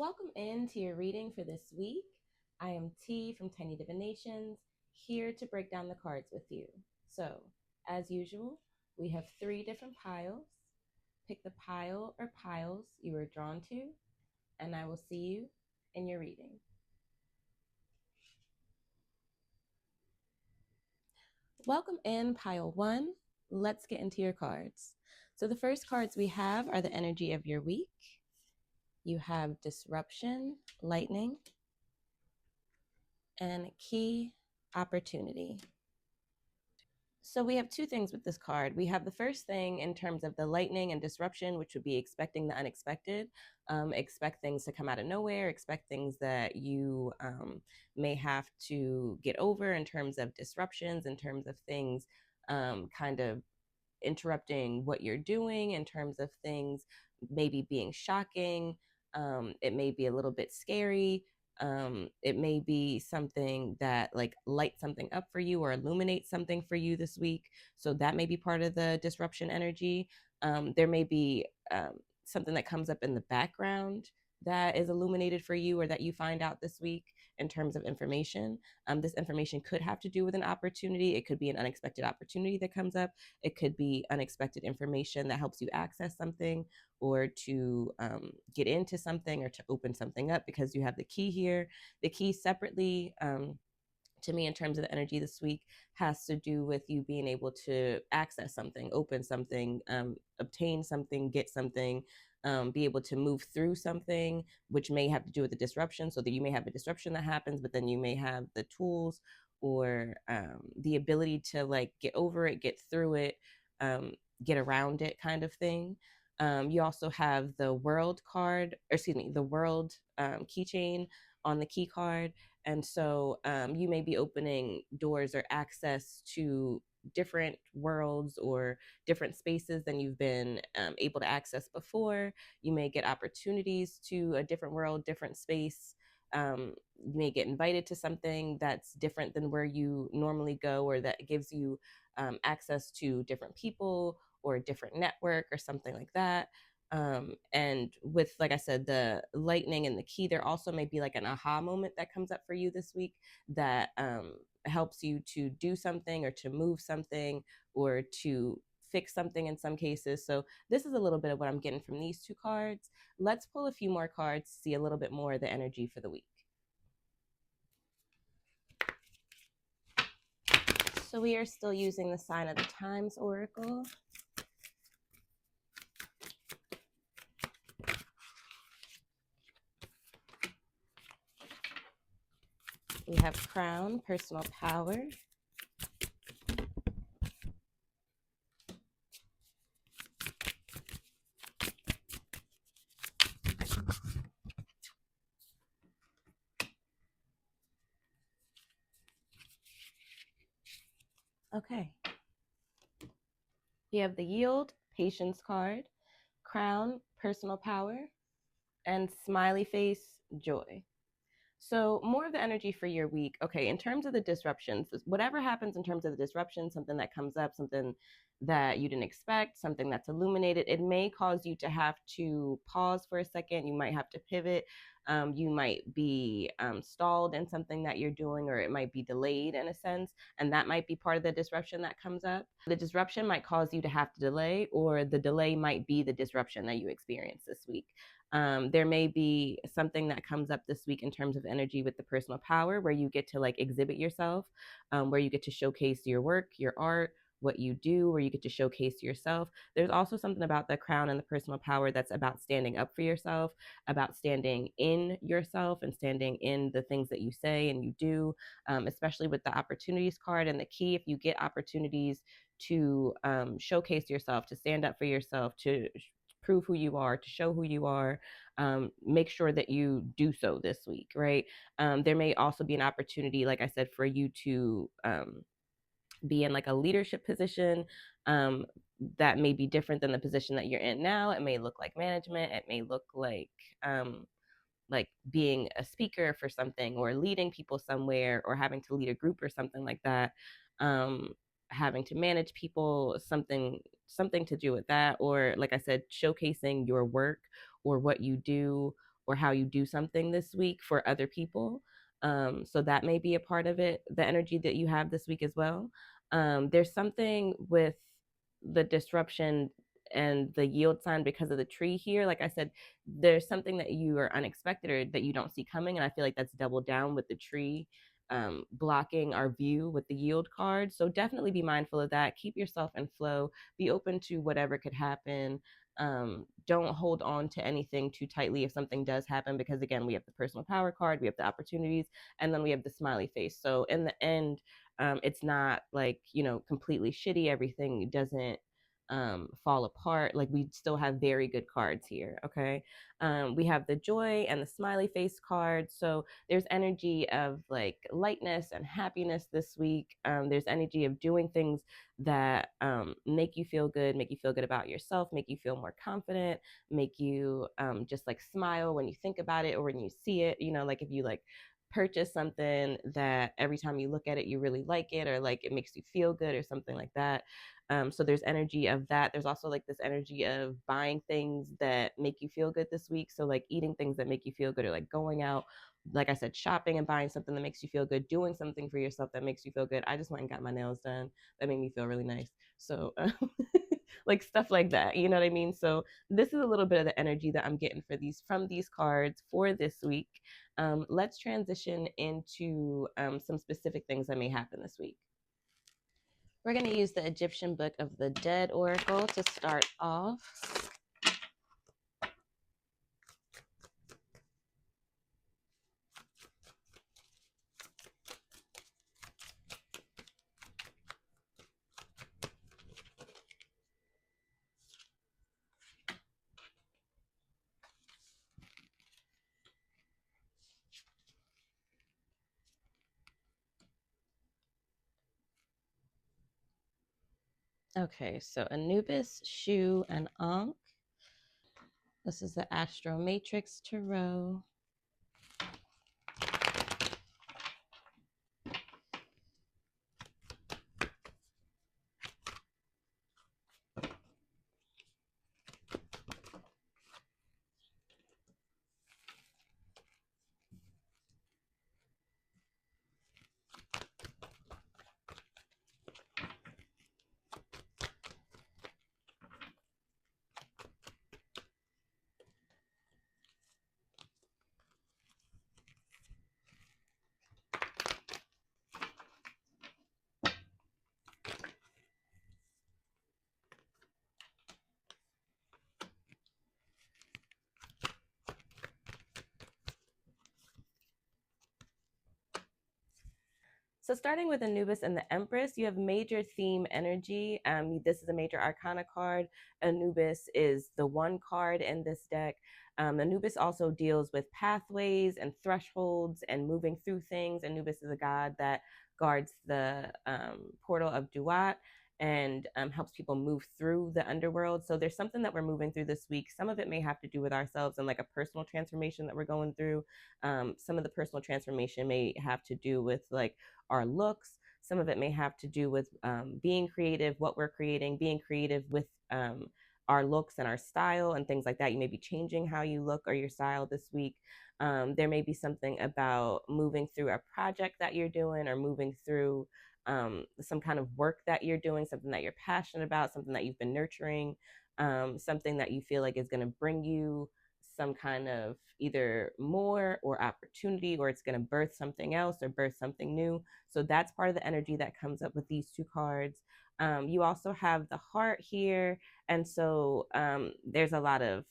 Welcome into your reading for this week. I am T from Tiny Divinations, here to break down the cards with you. So, as usual, we have 3 different piles. Pick the pile or piles you are drawn to, and I will see you in your reading. Welcome in pile 1. Let's get into your cards. So the first cards we have are the energy of your week. You have disruption, lightning, and key opportunity. So we have 2 things with this card. We have the first thing in terms of the lightning and disruption, which would be expecting the unexpected. Expect things to come out of nowhere, expect things that you may have to get over in terms of disruptions, in terms of things kind of interrupting what you're doing, in terms of things maybe being shocking. It may be a little bit scary. It may be something that like lights something up for you or illuminates something for you this week. So that may be part of the disruption energy. There may be something that comes up in the background that is illuminated for you or that you find out this week in terms of information. This information could have to do with an opportunity. It could be an unexpected opportunity that comes up. It could be unexpected information that helps you access something or to get into something or to open something up because you have the key here. The key separately, to me, in terms of the energy this week, has to do with you being able to access something, open something, obtain something, get something, be able to move through something, which may have to do with the disruption. So that you may have a disruption that happens, but then you may have the tools or the ability to like get over it, get through it, get around it, kind of thing. You also have the world card, or excuse me, the world keychain on the key card. And so you may be opening doors or access to different worlds or different spaces than you've been able to access before. You may get opportunities to a different world, different space. You may get invited to something that's different than where you normally go, or that gives you access to different people or a different network or something like that. And with, like I said, the lightning and the key, there also may be like an aha moment that comes up for you this week that helps you to do something or to move something or to fix something in some cases. So this is a little bit of what I'm getting from these 2 cards. Let's pull a few more cards to see a little bit more of the energy for the week. So we are still using the Sign of the Times Oracle. We have Crown, Personal Power. Okay. You have the Yield, Patience card, Crown, Personal Power, and Smiley Face, Joy. So more of the energy for your week. Okay, in terms of the disruptions, whatever happens in terms of the disruption, something that comes up, something that you didn't expect, something that's illuminated, it may cause you to have to pause for a second. You might have to pivot. You might be stalled in something that you're doing, or it might be delayed in a sense. And that might be part of the disruption that comes up. The disruption might cause you to have to delay, or the delay might be the disruption that you experience this week. There may be something that comes up this week in terms of energy with the personal power, where you get to like exhibit yourself, where you get to showcase your work, your art, what you do, where you get to showcase yourself. There's also something about the crown and the personal power that's about standing up for yourself, about standing in yourself and standing in the things that you say and you do, especially with the opportunities card and the key. If you get opportunities to showcase yourself, to stand up for yourself, to prove who you are, to show who you are, make sure that you do so this week, right? There may also be an opportunity, like I said, for you to be in like a leadership position that may be different than the position that you're in now. It may look like management. It may look like being a speaker for something, or leading people somewhere, or having to lead a group or something like that. Having to manage people, something to do with that, or like I said, showcasing your work or what you do, or how you do something this week for other people. So that may be a part of it, the energy that you have this week as well. There's something with the disruption and the yield sign because of the tree here. Like I said, there's something that you are unexpected or that you don't see coming. And I feel like that's doubled down with the tree blocking our view with the yield card. So definitely be mindful of that. Keep yourself in flow. Be open to whatever could happen. Don't hold on to anything too tightly if something does happen, because again, we have the personal power card, we have the opportunities, and then we have the smiley face. So in the end, it's not like, completely shitty. Everything doesn't fall apart. Like, we still have very good cards here. Okay. We have the joy and the smiley face card. So there's energy of like lightness and happiness this week. There's energy of doing things that make you feel good, make you feel good about yourself, make you feel more confident, make you just like smile when you think about it or when you see it. Like if you like purchase something that every time you look at it you really like it, or like it makes you feel good or something like that. So there's energy of that. There's also like this energy of buying things that make you feel good this week. So like eating things that make you feel good, or like going out, like I said, shopping and buying something that makes you feel good, doing something for yourself that makes you feel good. I just went and got my nails done. That made me feel really nice. So like stuff like that, you know what I mean? So this is a little bit of the energy that I'm getting for these from these cards for this week. Let's transition into some specific things that may happen this week. We're going to use the Egyptian Book of the Dead Oracle to start off. Okay, so Anubis, Shu, and Ankh. This is the Astro Matrix Tarot. So starting with Anubis and the Empress, you have major theme energy. This is a major arcana card. Anubis is the one card in this deck. Anubis also deals with pathways and thresholds and moving through things. Anubis is a god that guards the portal of Duat and helps people move through the underworld. So there's something that we're moving through this week. Some of it may have to do with ourselves and like a personal transformation that we're going through. Some of the personal transformation may have to do with like our looks. Some of it may have to do with being creative, what we're creating, being creative with our looks and our style and things like that. You may be changing how you look or your style this week. There may be something about moving through a project that you're doing, or moving through some kind of work that you're doing, something that you're passionate about, something that you've been nurturing, something that you feel like is going to bring you some kind of either more or opportunity, or it's going to birth something else or birth something new. So that's part of the energy that comes up with these two cards. You also have the heart here. And so there's a lot of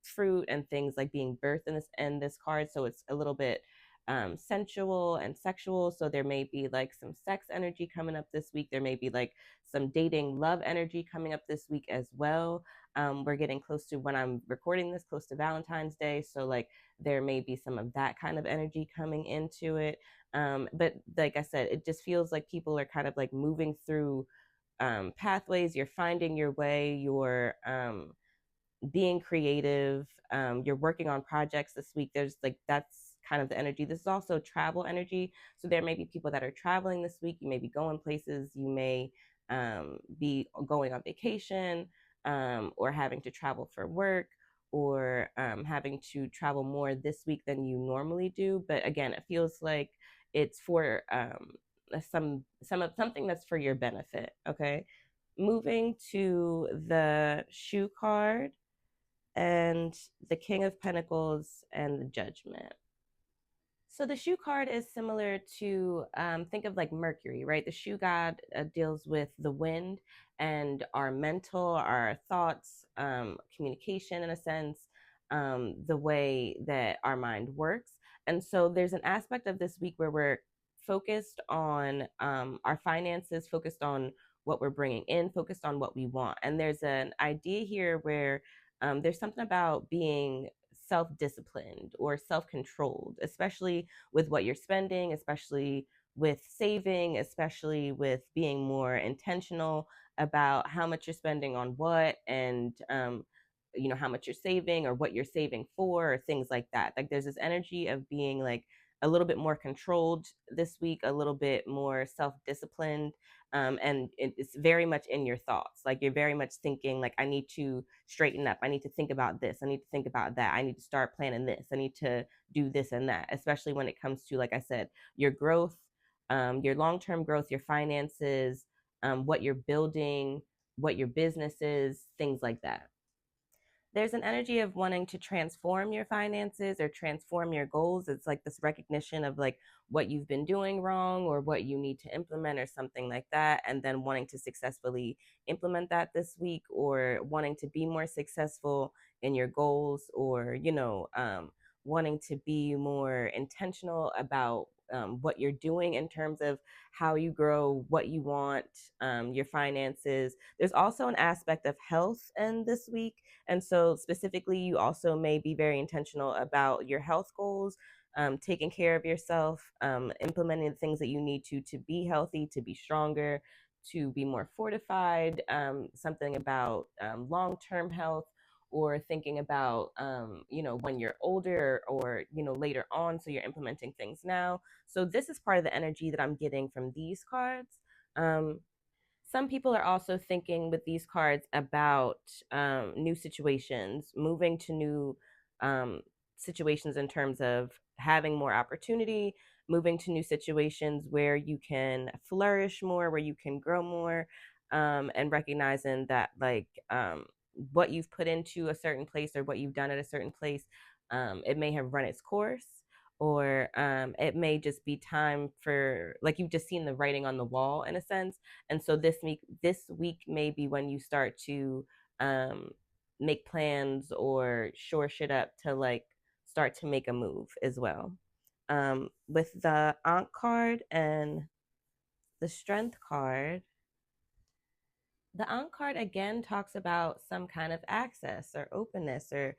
fruit and things like being birthed in this card. So it's a little bit sensual and sexual. So there may be like some sex energy coming up this week. There may be like some dating love energy coming up this week as well. We're getting close to, when I'm recording this, close to Valentine's Day. So like there may be some of that kind of energy coming into it. But like I said, it just feels like people are kind of like moving through pathways. You're finding your way. You're being creative. You're working on projects this week. There's like, that's kind of the energy. This is also travel energy. So there may be people that are traveling this week. You may be going places. You may be going on vacation, or having to travel for work, or having to travel more this week than you normally do. But again, it feels like it's for something that's for your benefit. Okay, moving to the shoe card and the King of Pentacles and the Judgment. So the shoe card is similar to think of like Mercury, right? The shoe god deals with the wind and our mental, our thoughts, communication in a sense, the way that our mind works. And so there's an aspect of this week where we're focused on our finances, focused on what we're bringing in, focused on what we want. And there's an idea here where there's something about being self disciplined or self controlled, especially with what you're spending, especially with saving, especially with being more intentional about how much you're spending on what and, how much you're saving or what you're saving for or things like that. Like there's this energy of being like a little bit more controlled this week, a little bit more self disciplined, and it's very much in your thoughts. Like you're very much thinking like, I need to straighten up, I need to think about this, I need to think about that, I need to start planning this, I need to do this and that, especially when it comes to, like I said, your growth, your long-term growth, your finances, what you're building, what your business is, things like that. There's an energy of wanting to transform your finances or transform your goals. It's like this recognition of like what you've been doing wrong or what you need to implement or something like that, and then wanting to successfully implement that this week, or wanting to be more successful in your goals, or wanting to be more intentional about what you're doing in terms of how you grow, what you want, your finances. There's also an aspect of health in this week, and so, specifically, you also may be very intentional about your health goals, taking care of yourself, implementing the things that you need to be healthy, to be stronger, to be more fortified, something about long term health, or thinking about, when you're older or, later on. So, you're implementing things now. So, this is part of the energy that I'm getting from these cards. Um, some people are also thinking with these cards about new situations, moving to new um, situations in terms of having more opportunity, moving to new situations where you can flourish more, where you can grow more, and recognizing that, like, what you've put into a certain place or what you've done at a certain place, it may have run its course, or it may just be time for, like, you've just seen the writing on the wall in a sense. And so this week may be when you start to um, make plans or shore shit up to, like, start to make a move as well. With the Ankh card and the Strength card, the Ankh card again talks about some kind of access or openness, or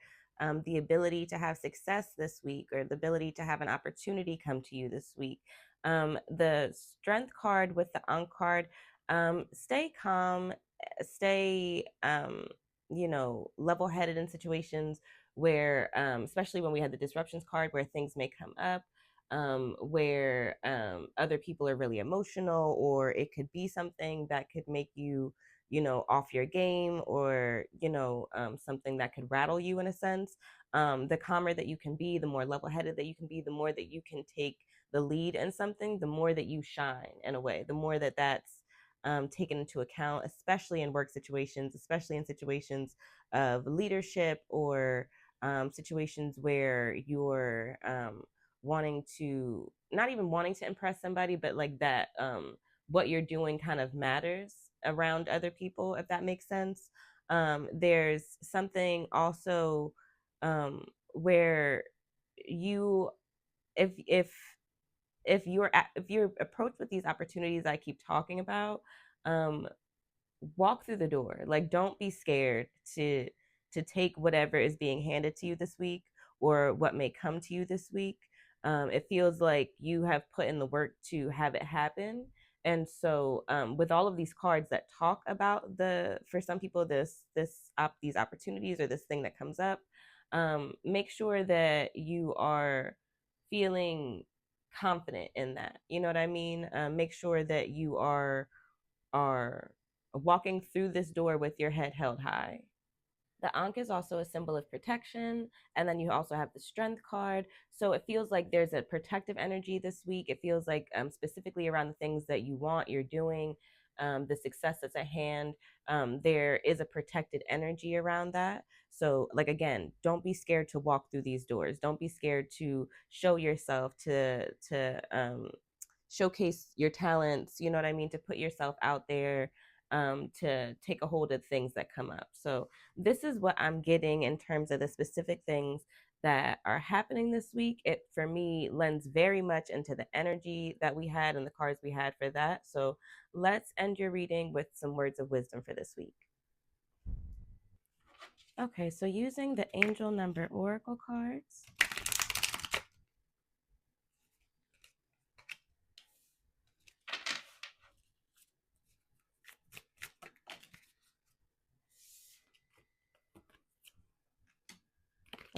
the ability to have success this week, or the ability to have an opportunity come to you this week. The Strength card with the Ankh card, stay calm, stay, level headed in situations where, especially when we had the Disruptions card, where things may come up. Where other people are really emotional, or it could be something that could make you, off your game, or, something that could rattle you in a sense. The calmer that you can be, the more level headed that you can be, the more that you can take the lead in something, the more that you shine in a way, the more that that's taken into account, especially in work situations, especially in situations of leadership, or situations where you're wanting to, not even wanting to impress somebody, but like that, what you're doing kind of matters around other people, if that makes sense. There's something also where you, if you're approached with these opportunities I keep talking about, um, walk through the door. Like, don't be scared to take whatever is being handed to you this week, or what may come to you this week. It feels like you have put in the work to have it happen. And so, with all of these cards that talk about, for some people, these opportunities, or this thing that comes up, make sure that you are feeling confident in that. You know what I mean? Make sure that you are walking through this door with your head held high. The Ankh is also a symbol of protection. And then you also have the Strength card. So it feels like there's a protective energy this week. It feels like specifically around the things that you want, you're doing, the success that's at hand. There is a protected energy around that. So, like, again, don't be scared to walk through these doors. Don't be scared to show yourself, to showcase your talents. You know what I mean? To put yourself out there, to take a hold of things that come up. So this is what I'm getting in terms of the specific things that are happening this week. It, for me, lends very much into the energy that we had and the cards we had for that. So let's end your reading with some words of wisdom for this week. Okay, so using the angel number oracle cards.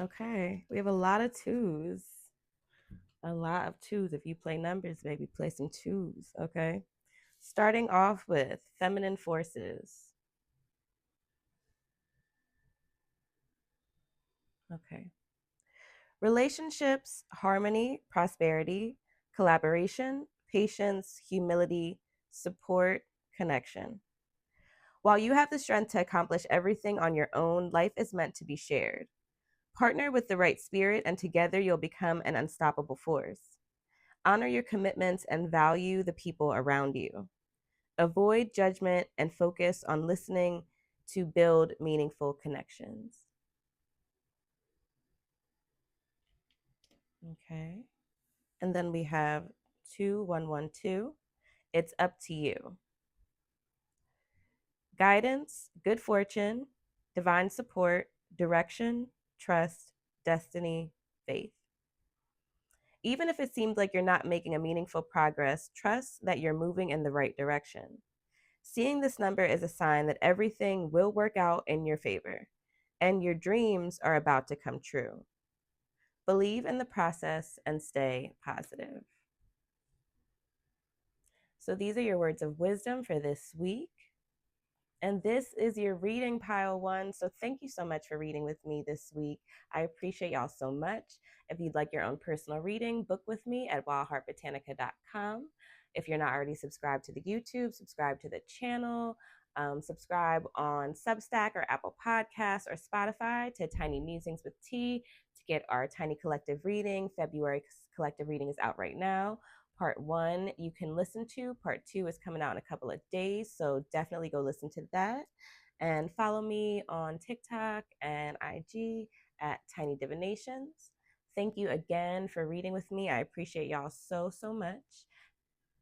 Okay, we have a lot of twos. A lot of twos. If you play numbers, maybe play some twos. Okay. Starting off with feminine forces. Okay. Relationships, harmony, prosperity, collaboration, patience, humility, support, connection. While you have the strength to accomplish everything on your own, life is meant to be shared. Partner with the right spirit, and together you'll become an unstoppable force. Honor your commitments and value the people around you. Avoid judgment and focus on listening to build meaningful connections. Okay. And then we have 2112. It's up to you. Guidance, good fortune, divine support, direction, trust, destiny, faith. Even if it seems like you're not making a meaningful progress, trust that you're moving in the right direction. Seeing this number is a sign that everything will work out in your favor and your dreams are about to come true. Believe in the process and stay positive. So, these are your words of wisdom for this week. And this is your reading pile one. So thank you so much for reading with me this week. I appreciate y'all so much. If you'd like your own personal reading, book with me at wildheartbotanica.com. If you're not already subscribed to the YouTube, subscribe to the channel. Subscribe on Substack or Apple Podcasts or Spotify to Tiny Musings with T to get our Tiny Collective reading. February collective reading is out right now. Part one you can listen to. Part two is coming out in a couple of days. So definitely go listen to that. And follow me on TikTok and IG at Tiny Divinations. Thank you again for reading with me. I appreciate y'all so, so much.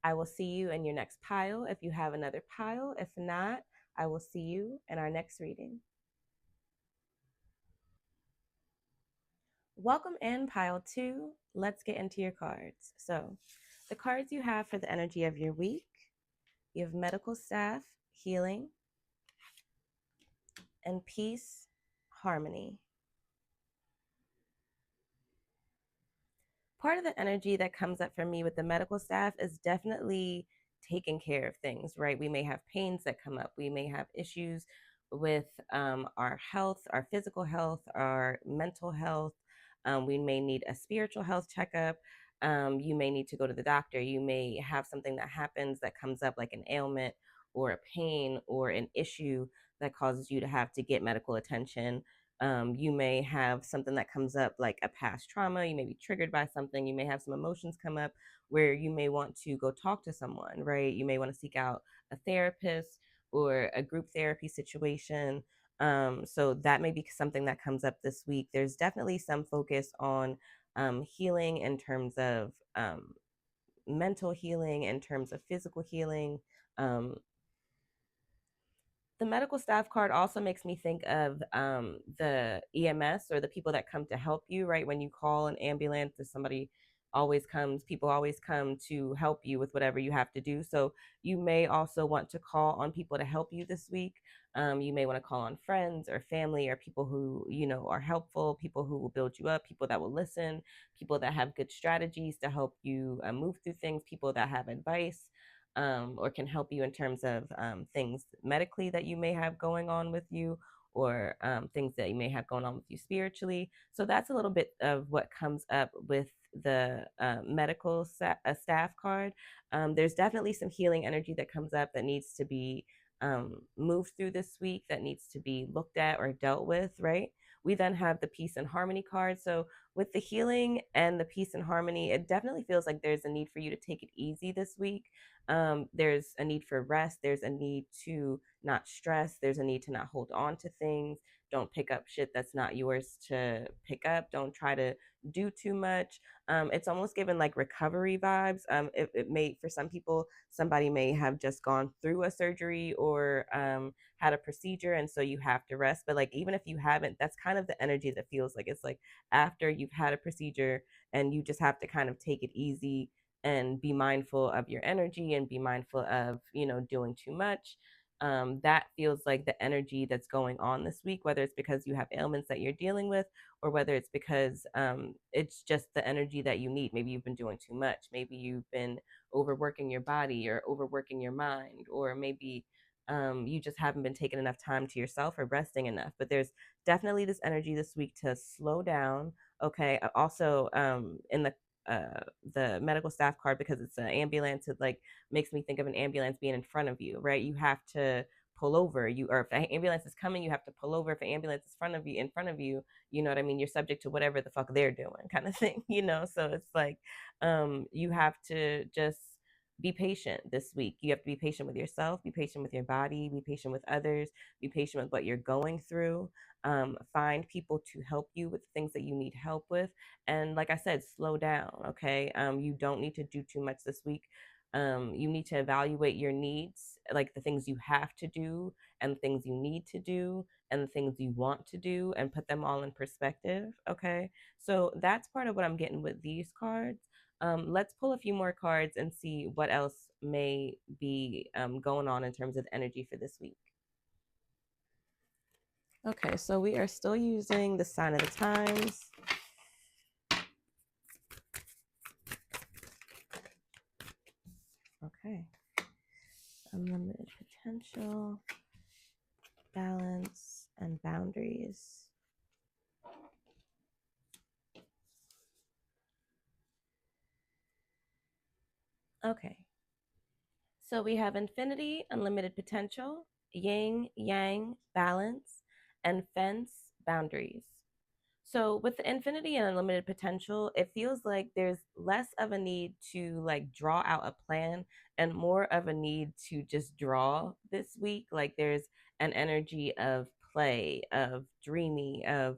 I will see you in your next pile if you have another pile. If not, I will see you in our next reading. Welcome in pile two. Let's get into your cards. So, the cards you have for the energy of your week, you have medical staff, healing, and peace, harmony. Part of the energy that comes up for me with the medical staff is definitely taking care of things, right? We may have pains that come up. We may have issues with our health, our physical health, our mental health. We may need a spiritual health checkup. You may need to go to the doctor. You may have something that happens that comes up, like an ailment or a pain or an issue that causes you to have to get medical attention. You may have something that comes up like a past trauma. You may be triggered by something. You may have some emotions come up where you may want to go talk to someone, right? You may want to seek out a therapist or a group therapy situation. So that may be something that comes up this week. There's definitely some focus on healing in terms of mental healing, in terms of physical healing. The medical staff card also makes me think of the EMS, or the people that come to help you, right? When you call an ambulance, if somebody always comes, people always come to help you with whatever you have to do. So you may also want to call on people to help you this week. You may want to call on friends or family or people who, you know, are helpful, people who will build you up, people that will listen, people that have good strategies to help you move through things, people that have advice, or can help you in terms of things medically that you may have going on with you, or things that you may have going on with you spiritually. So that's a little bit of what comes up with the medical staff card. There's definitely some healing energy that comes up that needs to be moved through this week, that needs to be looked at or dealt with, right? We then have the peace and harmony card. So with the healing and the peace and harmony, it definitely feels like there's a need for you to take it easy this week. There's a need for rest. There's a need to not stress. There's a need to not hold on to things. Don't pick up shit that's not yours to pick up. Don't try to do too much. It's almost given like recovery vibes. It may, for some people, somebody may have just gone through a surgery or had a procedure, and so you have to rest. But like, even if you haven't, that's kind of the energy that feels like it's like after you've had a procedure and you just have to kind of take it easy and be mindful of your energy and be mindful of, doing too much. That feels like the energy that's going on this week, whether it's because you have ailments that you're dealing with or whether it's because it's just the energy that you need. Maybe you've been doing too much. Maybe you've been overworking your body or overworking your mind, or maybe you just haven't been taking enough time to yourself or resting enough. But there's definitely this energy this week to slow down. Okay. Also, in the medical staff card, because it's an ambulance, it like makes me think of an ambulance being in front of you, right? You have to pull over. Or if an ambulance is coming, you have to pull over. If an ambulance is in front of you, you know what I mean? You're subject to whatever the fuck they're doing, kind of thing, So it's like you have to just be patient this week. You have to be patient with yourself, be patient with your body, be patient with others, be patient with what you're going through. Find people to help you with things that you need help with. And like I said, slow down, okay? You don't need to do too much this week. You need to evaluate your needs, like the things you have to do and the things you need to do and the things you want to do, and put them all in perspective, okay? So that's part of what I'm getting with these cards. Let's pull a few more cards and see what else may be going on in terms of energy for this week. Okay, so we are still using the sign of the times. Okay. Unlimited potential, balance, and boundaries. Okay. So we have infinity, unlimited potential, yin, yang, balance, and fence, boundaries. So with the infinity and unlimited potential, it feels like there's less of a need to like draw out a plan and more of a need to just draw this week. Like there's an energy of play, of dreamy, of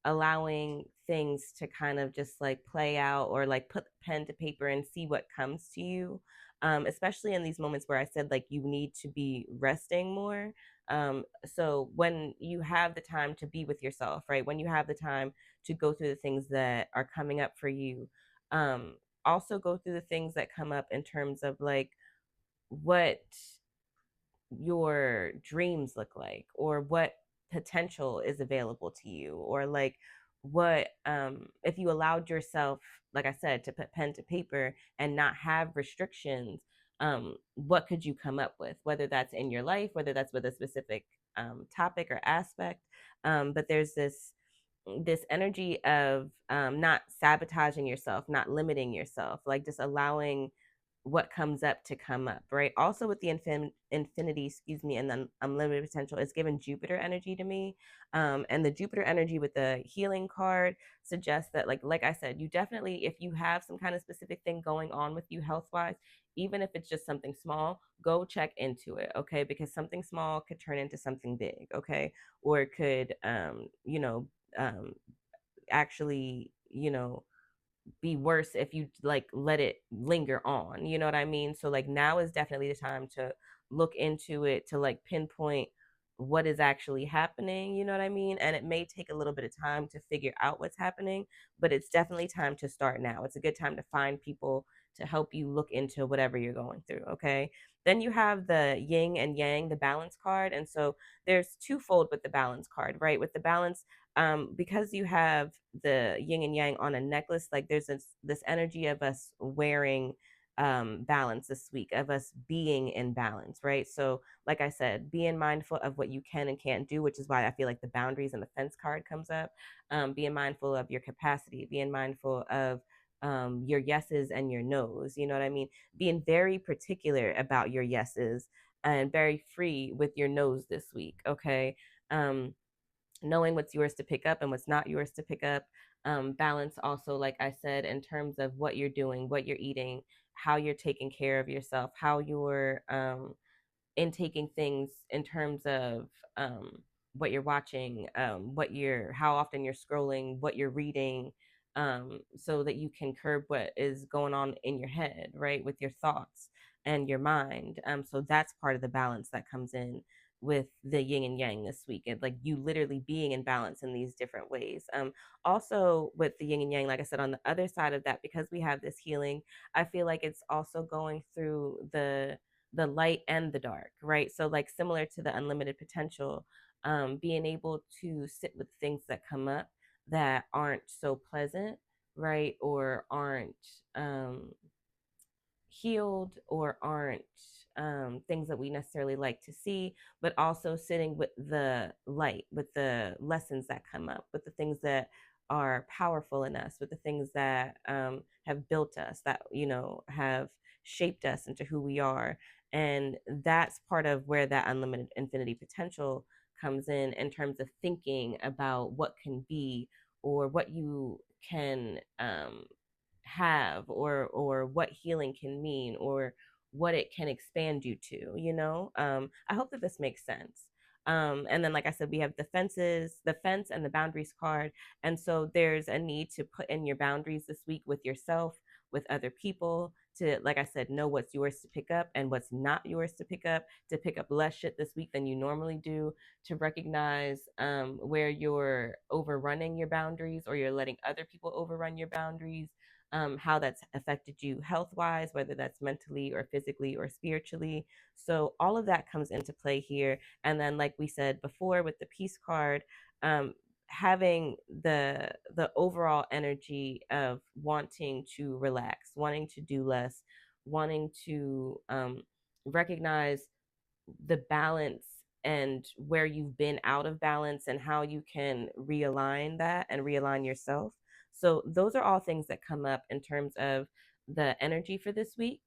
allowing things to kind of just like play out, or like put pen to paper and see what comes to you. Especially in these moments where I said like you need to be resting more. So when you have the time to be with yourself, right? When you have the time to go through the things that are coming up for you, also go through the things that come up in terms of like what your dreams look like, or what potential is available to you, or like what if you allowed yourself, like I said, to put pen to paper and not have restrictions, what could you come up with, whether that's in your life, whether that's with a specific topic or aspect. But there's this energy of not sabotaging yourself, not limiting yourself, like just allowing what comes up to come up, right? Also with the infinity, excuse me, and then unlimited potential, is given Jupiter energy to me. And the Jupiter energy with the healing card suggests that, like I said, you definitely, if you have some kind of specific thing going on with you health wise, even if it's just something small, go check into it, okay? Because something small could turn into something big, okay? Or it could, um, actually, be worse if you like let it linger on, you know what I mean? So like now is definitely the time to look into it, to like pinpoint what is actually happening, you know what I mean? And it may take a little bit of time to figure out what's happening, but it's definitely time to start now. It's a good time to find people to help you look into whatever you're going through, okay? Then you have the yin and yang, the balance card. And so there's twofold with the balance card, right? With the balance, because you have the yin and yang on a necklace, like there's this energy of us wearing balance this week, of us being in balance, right? So, like I said, being mindful of what you can and can't do, which is why I feel like the boundaries and the fence card comes up. Being mindful of your capacity, being mindful of your yeses and your nos. You know what I mean? Being very particular about your yeses and very free with your nos this week. Okay. Knowing what's yours to pick up and what's not yours to pick up. Balance also, like I said, in terms of what you're doing, what you're eating, how you're taking care of yourself, how you're in taking things in terms of what you're watching, how often you're scrolling, what you're reading, so that you can curb what is going on in your head, right, with your thoughts and your mind. So that's part of the balance that comes in with the yin and yang this week, and like you literally being in balance in these different ways. Also with the yin and yang, like I said, on the other side of that, because we have this healing, I feel like it's also going through the light and the dark, right? So, like, similar to the unlimited potential, being able to sit with things that come up that aren't so pleasant, right? Or aren't healed, or aren't things that we necessarily like to see, but also sitting with the light, with the lessons that come up, with the things that are powerful in us, with the things that have built us, that, have shaped us into who we are. And that's part of where that unlimited infinity potential comes in terms of thinking about what can be, or what you can have, or what healing can mean, or what it can expand you to, I hope that this makes sense. And then, like I said, we have the fence and the boundaries card. And so there's a need to put in your boundaries this week with yourself, with other people, to, like I said, know what's yours to pick up and what's not yours to pick up less shit this week than you normally do, to recognize where you're overrunning your boundaries, or you're letting other people overrun your boundaries, how that's affected you health wise, whether that's mentally or physically or spiritually. So all of that comes into play here. And then, like we said before, with the peace card, having the overall energy of wanting to relax, wanting to do less, wanting to recognize the balance and where you've been out of balance, and how you can realign that and realign yourself. So those are all things that come up in terms of the energy for this week.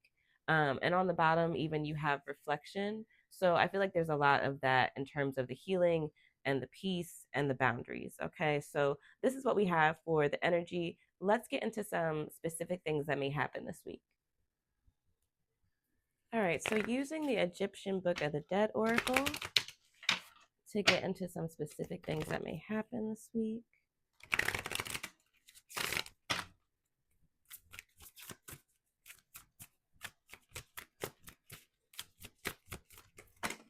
And on the bottom, even, you have reflection. So I feel like there's a lot of that in terms of the healing and the peace and the boundaries. Okay, so this is what we have for the energy. Let's get into some specific things that may happen this week. All right, so using the Egyptian Book of the Dead Oracle to get into some specific things that may happen this week.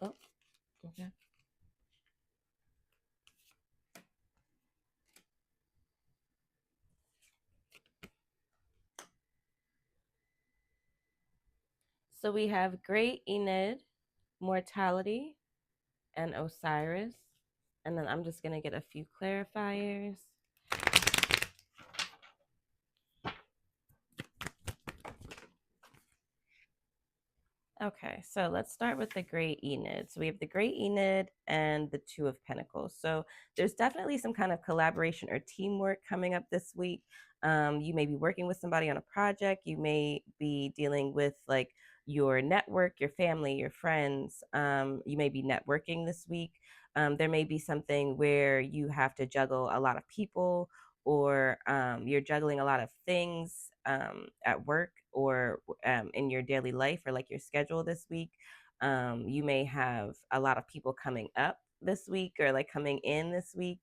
Oh, okay. So we have Great Enid, Mortality, and Osiris. And then I'm just going to get a few clarifiers. Okay, so let's start with the Great Enid. So we have the Great Enid and the Two of Pentacles. So there's definitely some kind of collaboration or teamwork coming up this week. You may be working with somebody on a project. You may be dealing with like your network, your family, your friends. You may be networking this week. There may be something where you have to juggle a lot of people, or you're juggling a lot of things at work, or in your daily life, or like your schedule this week. You may have a lot of people coming up this week, or like coming in this week.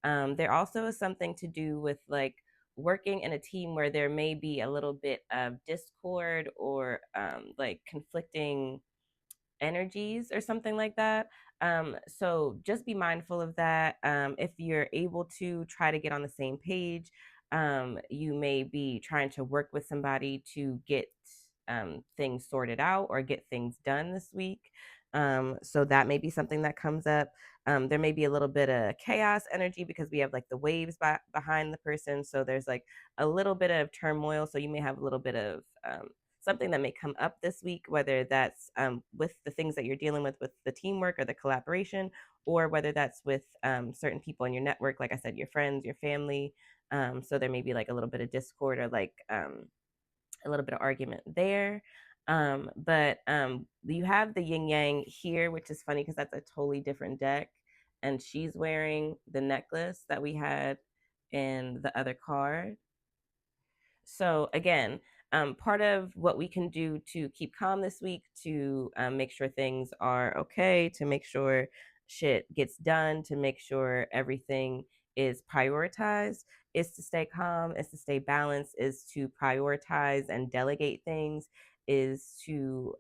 There also is something to do with like working in a team where there may be a little bit of discord, or like conflicting energies or something like that. So just be mindful of that. If you're able to try to get on the same page, you may be trying to work with somebody to get things sorted out or get things done this week. So that may be something that comes up. There may be a little bit of chaos energy because we have like the waves behind the person. So there's like a little bit of turmoil. So you may have a little bit of something that may come up this week, whether that's with the things that you're dealing with the teamwork or the collaboration, or whether that's with certain people in your network, like I said, your friends, your family. So there may be like a little bit of discord or like a little bit of argument there. But you have the yin yang here, which is funny because that's a totally different deck. And she's wearing the necklace that we had in the other card. So again, part of what we can do to keep calm this week, to make sure things are okay, to make sure shit gets done, to make sure everything is prioritized, is to stay calm, is to stay balanced, is to prioritize and delegate things, is to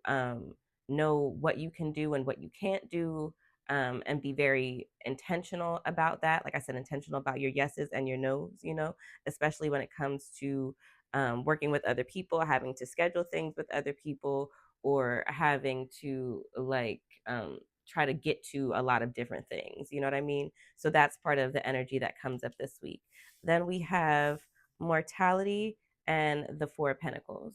know what you can do and what you can't do. And be very intentional about that. Like I said, intentional about your yeses and your nos, especially when it comes to working with other people, having to schedule things with other people, or having to like try to get to a lot of different things. You know what I mean? So that's part of the energy that comes up this week. Then we have mortality and the Four of Pentacles.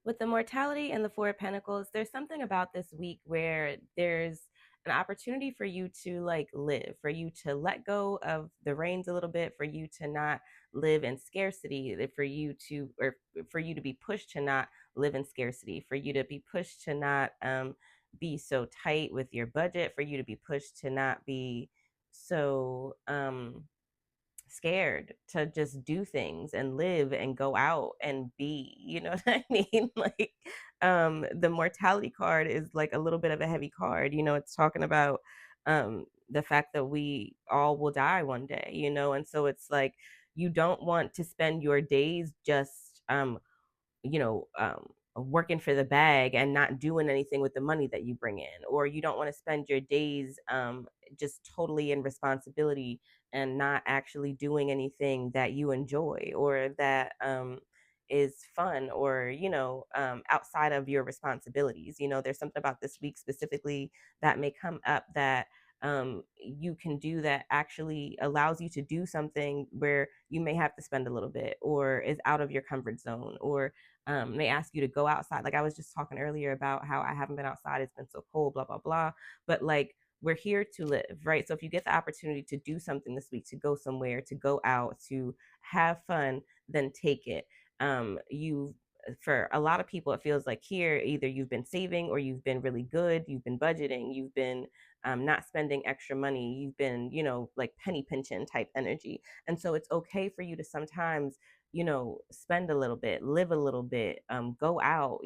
With the mortality and the Four of Pentacles, there's something about this week where there's an opportunity for you to like live, for you to let go of the reins a little bit, for you to not live in scarcity, for you to, or for you to be pushed to not live in scarcity, for you to be pushed to not be so tight with your budget, for you to be pushed to not be so scared to just do things and live and go out and be, you know what I mean? Like the mortality card is like a little bit of a heavy card. It's talking about the fact that we all will die one day, and so it's like you don't want to spend your days just you know, working for the bag and not doing anything with the money that you bring in, or you don't want to spend your days just totally in responsibility and not actually doing anything that you enjoy or that is fun, or outside of your responsibilities. There's something about this week specifically that may come up that you can do that actually allows you to do something where you may have to spend a little bit, or is out of your comfort zone, or they ask you to go outside. Like I was just talking earlier about how I haven't been outside. It's been so cold, blah, blah, blah. But like, we're here to live, right? So if you get the opportunity to do something this week, to go somewhere, to go out, to have fun, then take it. You For a lot of people, it feels like here either you've been saving, or you've been really good, you've been budgeting, you've been not spending extra money, you've been, like penny pinching type energy. And so it's okay for you to sometimes, spend a little bit, live a little bit, go out,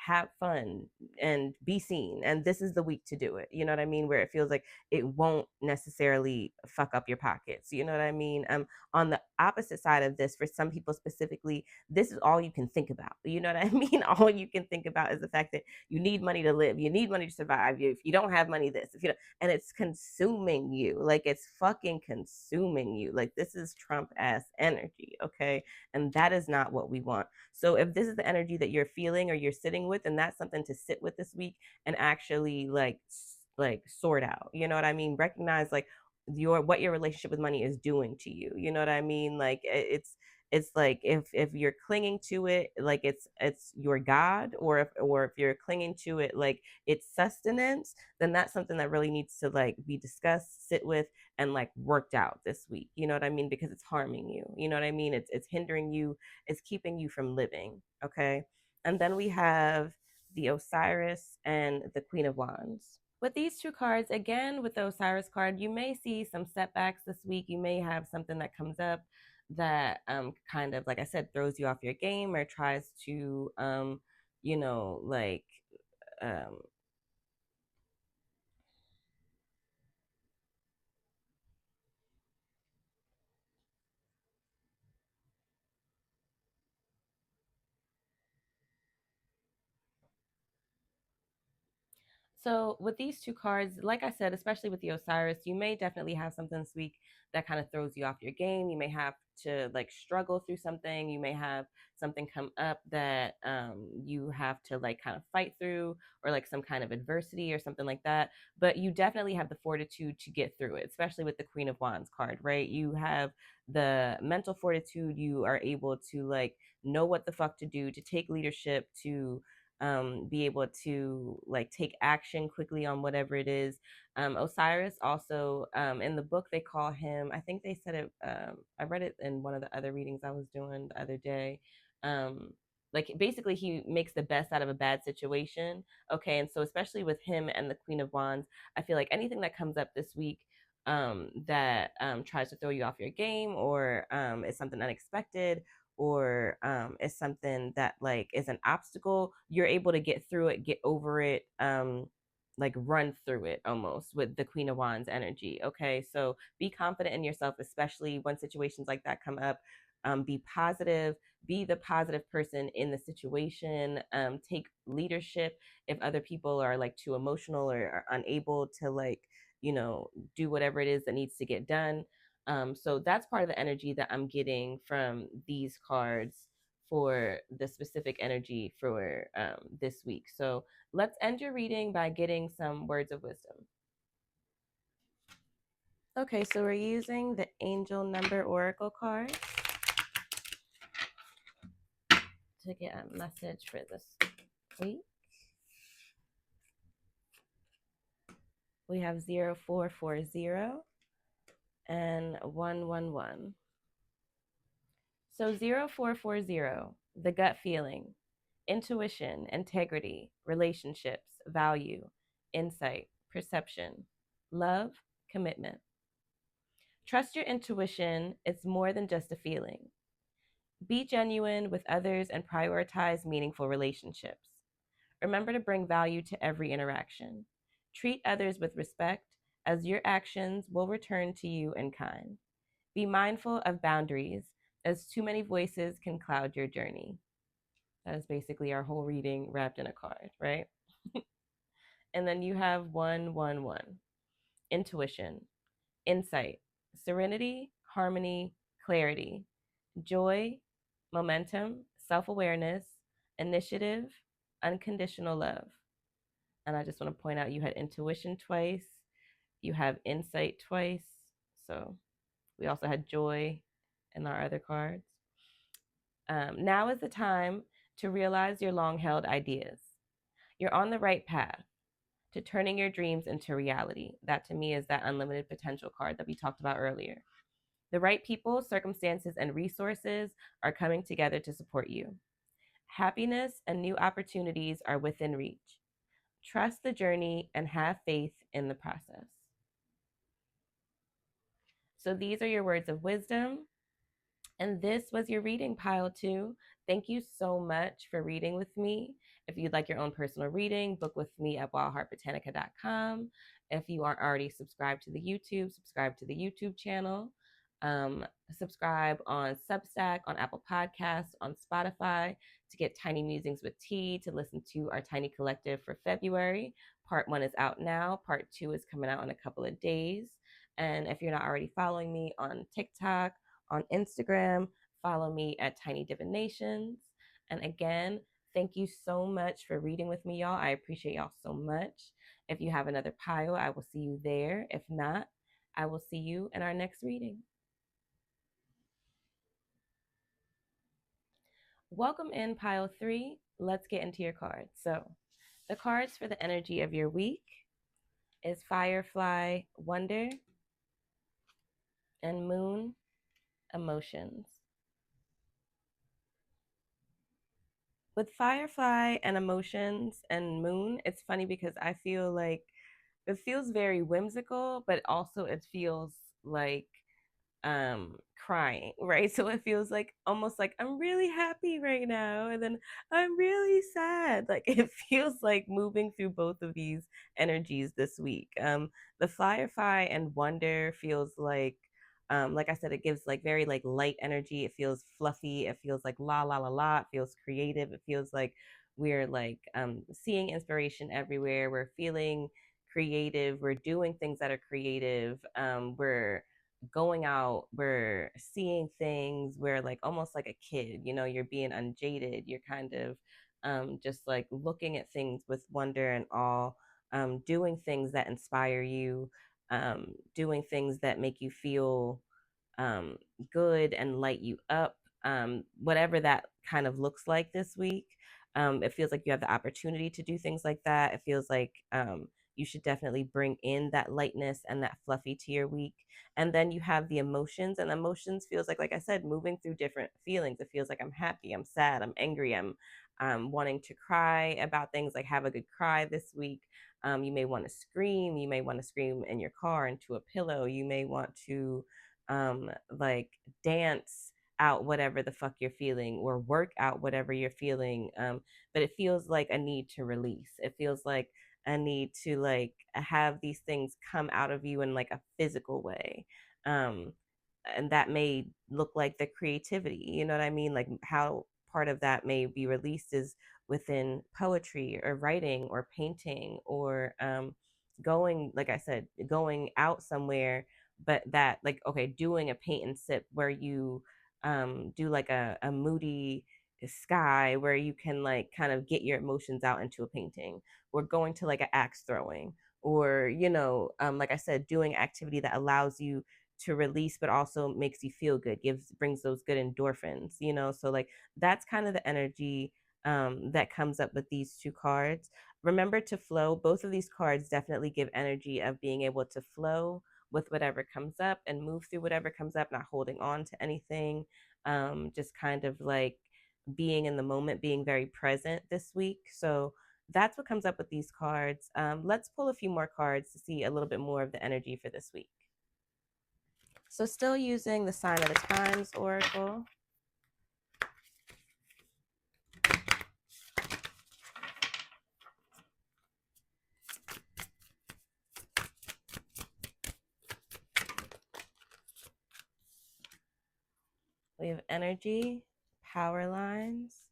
have fun and be seen. And this is the week to do it. You know what I mean? Where it feels like it won't necessarily fuck up your pockets. You know what I mean? On the opposite side of this, for some people specifically, this is all you can think about. You know what I mean? All you can think about is the fact that you need money to live, you need money to survive. If you don't have money, this, if you don't, and it's consuming you, like it's fucking consuming you. Like this is Trump ass energy, okay? And that is not what we want. So if this is the energy that you're feeling or you're sitting with, then that's something to sit with this week and actually like sort out. You know what I mean? Recognize like what your relationship with money is doing to you. You know what I mean? Like it's like if you're clinging to it like it's your god, or if you're clinging to it like it's sustenance, then that's something that really needs to like be discussed, sit with, and like worked out this week. You know what I mean? Because it's harming you. You know what I mean? It's hindering you, it's keeping you from living. Okay. And then we have the Osiris and the Queen of Wands. With these two cards, again, with the Osiris card, you may see some setbacks this week. You may have something that comes up that kind of, like I said, throws you off your game, or tries to, like, um, So with these two cards, like I said, especially with the Osiris, you may definitely have something this week that kind of throws you off your game. You may have to like struggle through something. You may have something come up that you have to like kind of fight through, or like some kind of adversity or something like that. But you definitely have the fortitude to get through it, especially with the Queen of Wands card, right? You have the mental fortitude. You are able to like know what the fuck to do, to take leadership, to be able to like take action quickly on whatever it is. Osiris also, in the book they call him, I think they said it, I read it in one of the other readings I was doing the other day. Like basically he makes the best out of a bad situation. Okay, and so especially with him and the Queen of Wands, I feel like anything that comes up this week that tries to throw you off your game, or is something unexpected, or is something that like is an obstacle, you're able to get through it, get over it, like run through it almost with the Queen of Wands energy. Okay, so be confident in yourself, especially when situations like that come up. Be positive, be the positive person in the situation. Take leadership if other people are like too emotional or are unable to like, you know, do whatever it is that needs to get done. So that's part of the energy that I'm getting from these cards for the specific energy for this week. So let's end your reading by getting some words of wisdom. Okay, so we're using the angel number oracle card to get a message for this week. We have 0440 and 111. So 0440, the gut feeling, intuition, integrity, relationships, value, insight, perception, love, commitment. Trust your intuition. It's more than just a feeling. Be genuine with others and prioritize meaningful relationships. Remember to bring value to every interaction. Treat others with respect, as your actions will return to you in kind. Be mindful of boundaries, as too many voices can cloud your journey. That is basically our whole reading wrapped in a card, right? And then you have 111, intuition, insight, serenity, harmony, clarity, joy, momentum, self awareness, initiative, unconditional love. And I just want to point out you had intuition twice, you have insight twice. So we also had joy in our other cards. Now is the time to realize your long held ideas. You're on the right path to turning your dreams into reality. That to me is that unlimited potential card that we talked about earlier. The right people, circumstances, and resources are coming together to support you. Happiness and new opportunities are within reach. Trust the journey and have faith in the process. So these are your words of wisdom. And this was your reading, pile two. Thank you so much for reading with me. If you'd like your own personal reading, book with me at wildheartbotanica.com. If you aren't already subscribed to the YouTube, subscribe to the YouTube channel. Subscribe on Substack, on Apple Podcasts, on Spotify to get Tiny Musings with Tea, to listen to our Tiny Collective for February. Part 1 is out now. Part 2 is coming out in a couple of days. And if you're not already following me on TikTok, on Instagram, follow me at Tiny Divinations. And again, thank you so much for reading with me, y'all. I appreciate y'all so much. If you have another pile, I will see you there. If not, I will see you in our next reading. Welcome in pile 3. Let's get into your cards. So the cards for the energy of your week is Firefly Wonder and Moon Emotions. With Firefly and Emotions and Moon, it's funny because I feel like it feels very whimsical, but also it feels like crying, right? So it feels like almost like I'm really happy right now, and then I'm really sad. Like it feels like moving through both of these energies this week. The Firefly and Wonder feels like I said, it gives like very like light energy. It feels fluffy. It feels like la la la la. It feels creative. It feels like we're like seeing inspiration everywhere, we're feeling creative, we're doing things that are creative, we're going out, we're seeing things, we're like almost like a kid, you know, you're being unjaded, you're kind of just like looking at things with wonder and awe, doing things that inspire you, doing things that make you feel um, good and light you up, whatever that kind of looks like this week. It feels like you have the opportunity to do things like that. It feels like you should definitely bring in that lightness and that fluffy to your week. And then you have the emotions, and emotions feels like I said, moving through different feelings. It feels like I'm happy, I'm sad, I'm angry, I'm wanting to cry about things, like have a good cry this week. You may want to scream. You may want to scream in your car into a pillow. You may want to like dance out whatever the fuck you're feeling, or work out whatever you're feeling. But it feels like a need to release. It feels like a need to like have these things come out of you in like a physical way. Um, and that may look like the creativity, you know what I mean? Like how part of that may be released is within poetry or writing or painting, or going, like I said, going out somewhere, but that like, okay, doing a paint and sip where you do like a moody sky where you can like kind of get your emotions out into a painting, or going to like an axe throwing, or you know, like I said, doing activity that allows you to release but also makes you feel good, gives brings those good endorphins, you know. So like that's kind of the energy that comes up with these two cards. Remember to flow. Both of these cards definitely give energy of being able to flow with whatever comes up and move through whatever comes up, not holding on to anything, just kind of like being in the moment, being very present this week. So that's what comes up with these cards. Let's pull a few more cards to see a little bit more of the energy for this week. So still using the Sign of the Times Oracle. We have energy, power lines,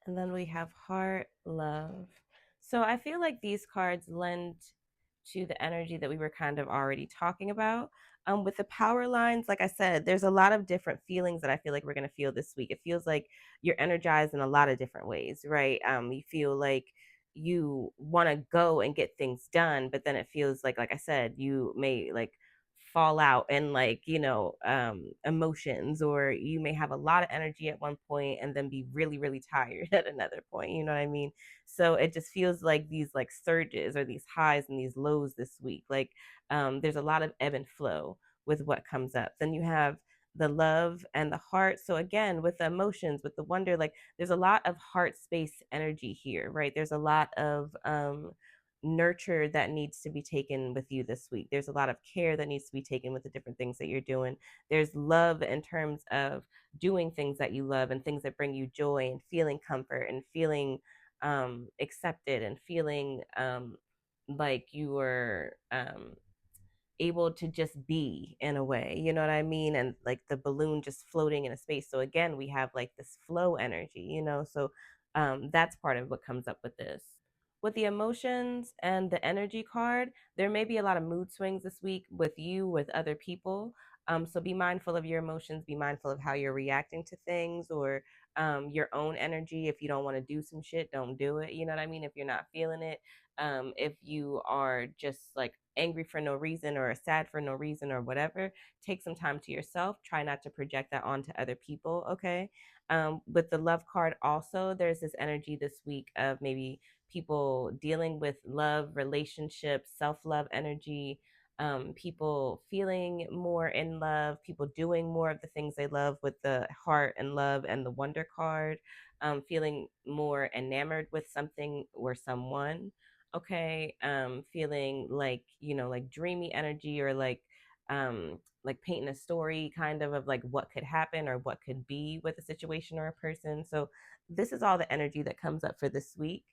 and then we have heart, love. So I feel like these cards lend to the energy that we were kind of already talking about. With the power lines, like I said, there's a lot of different feelings that I feel like we're going to feel this week. It feels like you're energized in a lot of different ways, right? You feel like you want to go and get things done, but then it feels like I said, you may like fall out and like, you know, emotions, or you may have a lot of energy at one point and then be really really tired at another point, you know what I mean? So it just feels like these like surges or these highs and these lows this week. Like there's a lot of ebb and flow with what comes up. Then you have the love and the heart. So again, with the emotions, with the wonder, like there's a lot of heart space energy here, right? There's a lot of nurture that needs to be taken with you this week. There's a lot of care that needs to be taken with the different things that you're doing. There's love in terms of doing things that you love and things that bring you joy and feeling comfort and feeling accepted and feeling like you were able to just be in a way, you know what I mean? And like the balloon just floating in a space. So again, we have like this flow energy, you know? So that's part of what comes up with this. With the emotions and the energy card, there may be a lot of mood swings this week with you, with other people. So be mindful of your emotions, be mindful of how you're reacting to things, or your own energy. If you don't want to do some shit, don't do it. You know what I mean? If you're not feeling it, if you are just like angry for no reason or sad for no reason or whatever, take some time to yourself. Try not to project that onto other people. Okay. With the love card, also, there's this energy this week of maybe people dealing with love, relationships, self love energy, people feeling more in love, people doing more of the things they love with the heart and love and the wonder card, feeling more enamored with something or someone. Okay. Feeling like, you know, like dreamy energy, or like painting a story kind of like what could happen or what could be with a situation or a person. So this is all the energy that comes up for this week.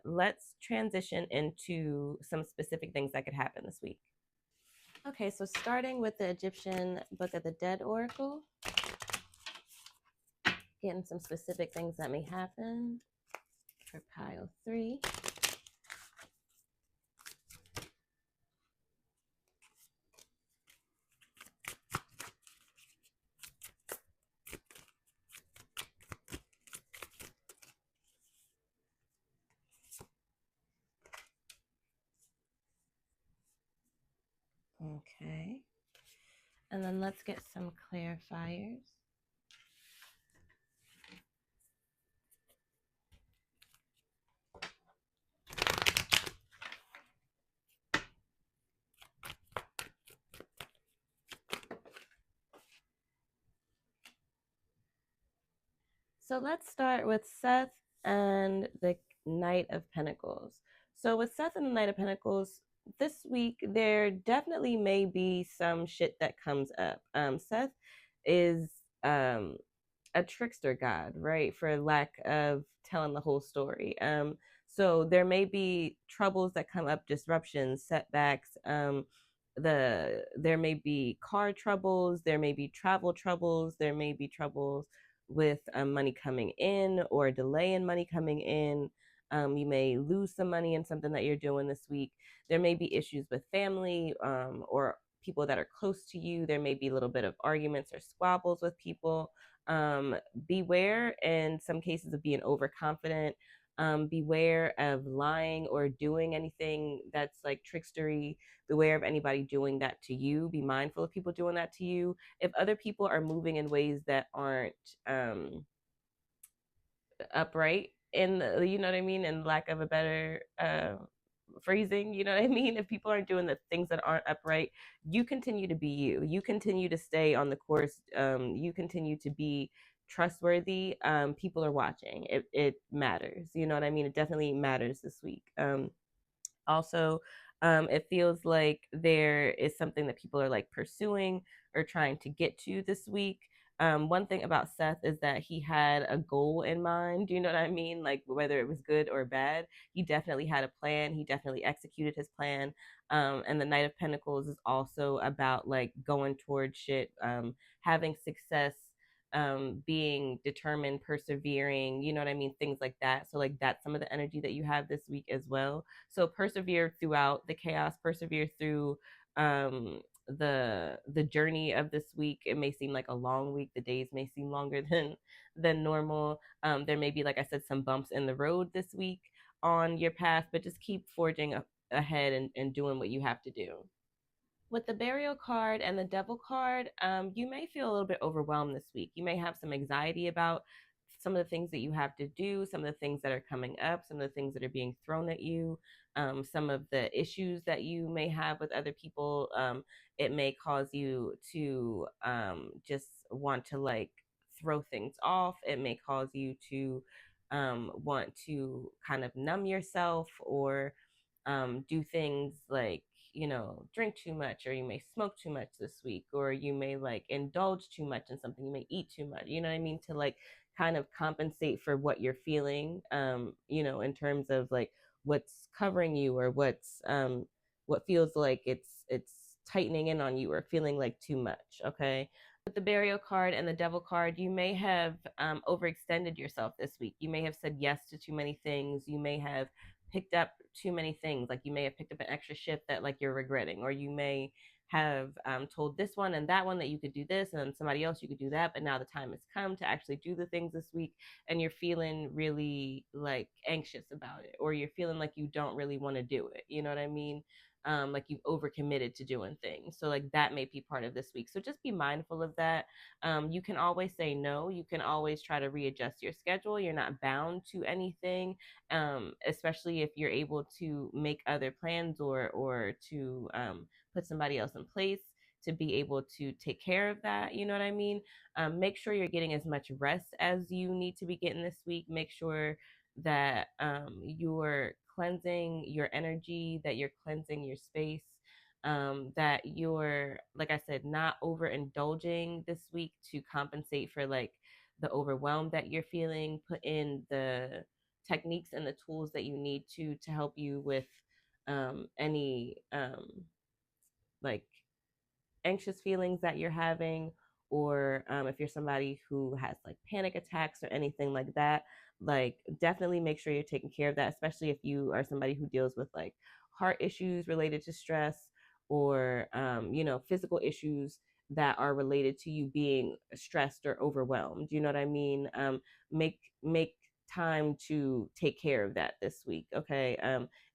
Let's transition into some specific things that could happen this week. Okay, so starting with the Egyptian Book of the Dead Oracle, getting some specific things that may happen for pile 3. Okay. And then let's get some clarifiers. So let's start with Seth and the Knight of Pentacles. So with Seth and the Knight of Pentacles, this week there definitely may be some shit that comes up. Seth is a trickster god, right? For lack of telling the whole story. So there may be troubles that come up, disruptions, setbacks. There may be car troubles, there may be travel troubles, there may be troubles with money coming in or a delay in money coming in. You may lose some money in something that you're doing this week. There may be issues with family or people that are close to you. There may be a little bit of arguments or squabbles with people. um, Beware in some cases of being overconfident. Beware of lying or doing anything that's like trickstery. Beware of anybody doing that to you. Be mindful of people doing that to you. If other people are moving in ways that aren't upright, in the, you know what I mean, and lack of a better phrasing, you know what I mean, if people aren't doing the things that aren't upright, you continue to be you. You continue to stay on the course. You continue to be trustworthy. People are watching. It matters. You know what I mean? It definitely matters this week. Also, it feels like there is something that people are like pursuing or trying to get to this week. One thing about Seth is that he had a goal in mind. You know what I mean? Like whether it was good or bad, he definitely had a plan. He definitely executed his plan. And the Knight of Pentacles is also about like going towards shit, having success, being determined, persevering, you know what I mean? Things like that. So like that's some of the energy that you have this week as well. So persevere throughout the chaos, persevere through the journey of this week. It may seem like a long week. The days may seem longer than normal. There may be, like I said, some bumps in the road this week on your path, but just keep forging ahead and doing what you have to do. With the burial card and the devil card, you may feel a little bit overwhelmed this week. You may have some anxiety about some of the things that you have to do, some of the things that are coming up, some of the things that are being thrown at you, some of the issues that you may have with other people. It may cause you to just want to like throw things off. It may cause you to want to kind of numb yourself or do things like, you know, drink too much, or you may smoke too much this week, or you may like indulge too much in something, you may eat too much, you know what I mean, to like kind of compensate for what you're feeling, you know, in terms of like what's covering you, or what feels like it's tightening in on you or feeling like too much. Okay, with the burial card and the devil card, you may have overextended yourself this week. You may have said yes to too many things. You may have picked up too many things. Like you may have picked up an extra shift that like you're regretting, or you may have told this one and that one that you could do this, and then somebody else you could do that. But now the time has come to actually do the things this week, and you're feeling really like anxious about it, or you're feeling like you don't really want to do it. You know what I mean? Like you've overcommitted to doing things. So like that may be part of this week. So just be mindful of that. You can always say no. You can always try to readjust your schedule. You're not bound to anything, especially if you're able to make other plans or to put somebody else in place to be able to take care of that. You know what I mean? Make sure you're getting as much rest as you need to be getting this week. Make sure that you're cleansing your energy, that you're cleansing your space, that you're, like I said, not overindulging this week to compensate for like the overwhelm that you're feeling. Put in the techniques and the tools that you need to help you with any like anxious feelings that you're having, or if you're somebody who has like panic attacks or anything like that, like definitely make sure you're taking care of that, especially if you are somebody who deals with like heart issues related to stress, or physical issues that are related to you being stressed or overwhelmed. You know what I mean? Make time to take care of that this week. Okay.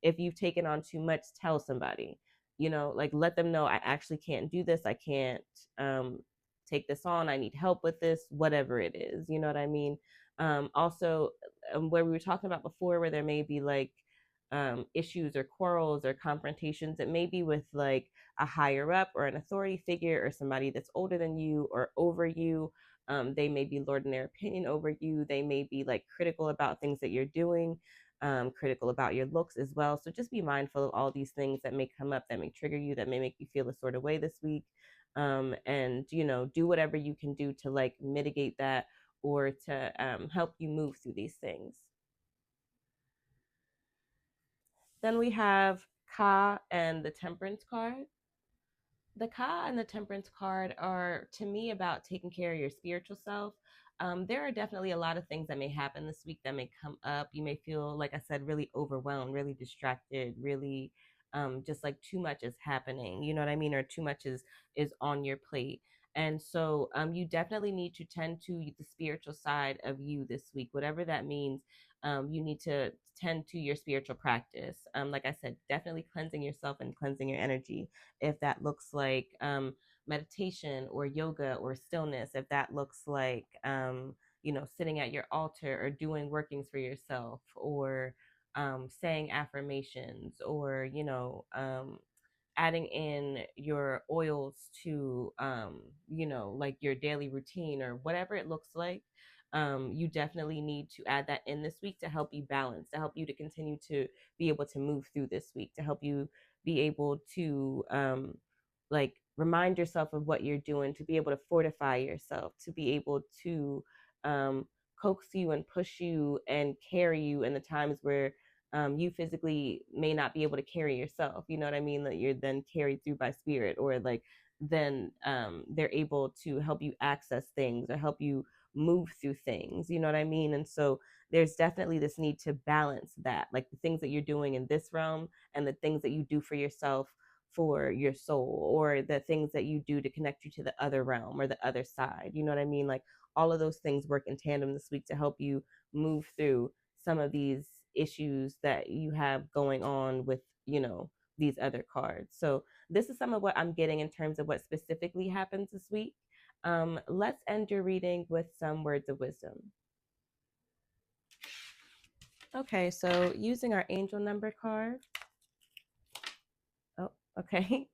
If you've taken on too much, tell somebody. Like let them know, I actually can't do this. I can't um, take this on. I need help with this, whatever it is. You know what I mean? Also, where we were talking about before, where there may be like issues or quarrels or confrontations, it may be with like a higher up or an authority figure or somebody that's older than you or over you. They may be lording their opinion over you. They may be like critical about things that you're doing, critical about your looks as well. So just be mindful of all these things that may come up, that may trigger you, that may make you feel a sort of way this week. And, do whatever you can do to like mitigate that, or to help you move through these things. Then we have Ka and the Temperance card. The Ka and the Temperance card are, to me, about taking care of your spiritual self. There are definitely a lot of things that may happen this week that may come up. You may feel, like I said, really overwhelmed, really distracted, really just like too much is happening. You know what I mean? Or too much is on your plate. And so you definitely need to tend to the spiritual side of you this week, whatever that means. You need to tend to your spiritual practice. Like I said, definitely cleansing yourself and cleansing your energy, if that looks like meditation or yoga or stillness, if that looks like, sitting at your altar or doing workings for yourself, or saying affirmations, or, adding in your oils to, like your daily routine or whatever it looks like. You definitely need to add that in this week to help you balance, to help you to continue to be able to move through this week, to help you be able to like remind yourself of what you're doing, to be able to fortify yourself, to be able to coax you and push you and carry you in the times where you physically may not be able to carry yourself. You know what I mean? That you're then carried through by spirit, or like then they're able to help you access things or help you move through things. You know what I mean? And so there's definitely this need to balance that, like the things that you're doing in this realm and the things that you do for yourself, for your soul, or the things that you do to connect you to the other realm or the other side. You know what I mean? Like all of those things work in tandem this week to help you move through some of these issues that you have going on with, these other cards. So this is some of what I'm getting in terms of what specifically happens this week. Let's end your reading with some words of wisdom. Okay, so using our angel number card. Oh, okay.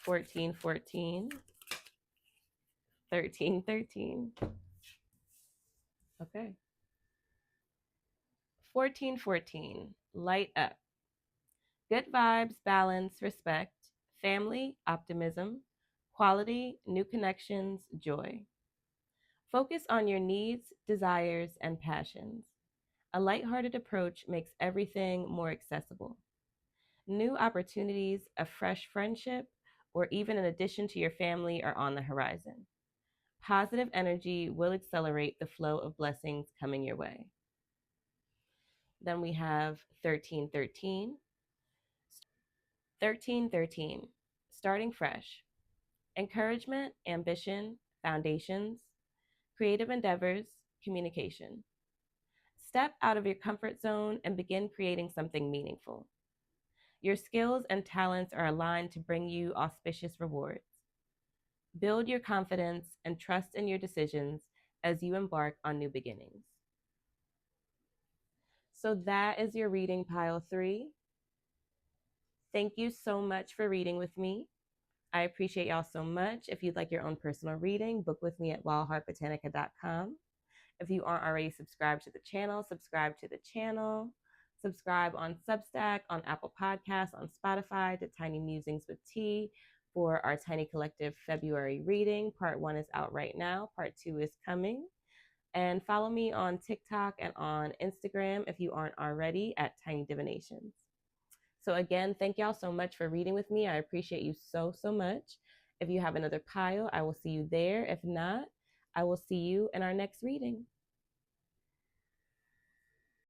1414, 1313. Okay. 1414, light up. Good vibes, balance, respect, family, optimism, quality, new connections, joy. Focus on your needs, desires, and passions. A lighthearted approach makes everything more accessible. New opportunities, a fresh friendship, or even an addition to your family are on the horizon. Positive energy will accelerate the flow of blessings coming your way. Then we have 1313. 1313, starting fresh. Encouragement, ambition, foundations, creative endeavors, communication. Step out of your comfort zone and begin creating something meaningful. Your skills and talents are aligned to bring you auspicious rewards. Build your confidence and trust in your decisions as you embark on new beginnings. So that is your reading, pile 3. Thank you so much for reading with me. I appreciate y'all so much. If you'd like your own personal reading, book with me at wildheartbotanica.com. If you aren't already subscribed to the channel, subscribe to the channel. Subscribe on Substack, on Apple Podcasts, on Spotify to Tiny Musings with Tea for our Tiny Collective February reading. Part 1 is out right now. Part 2 is coming. And follow me on TikTok and on Instagram if you aren't already at Tiny Divinations. So again, thank y'all so much for reading with me. I appreciate you so, so much. If you have another pile, I will see you there. If not, I will see you in our next reading.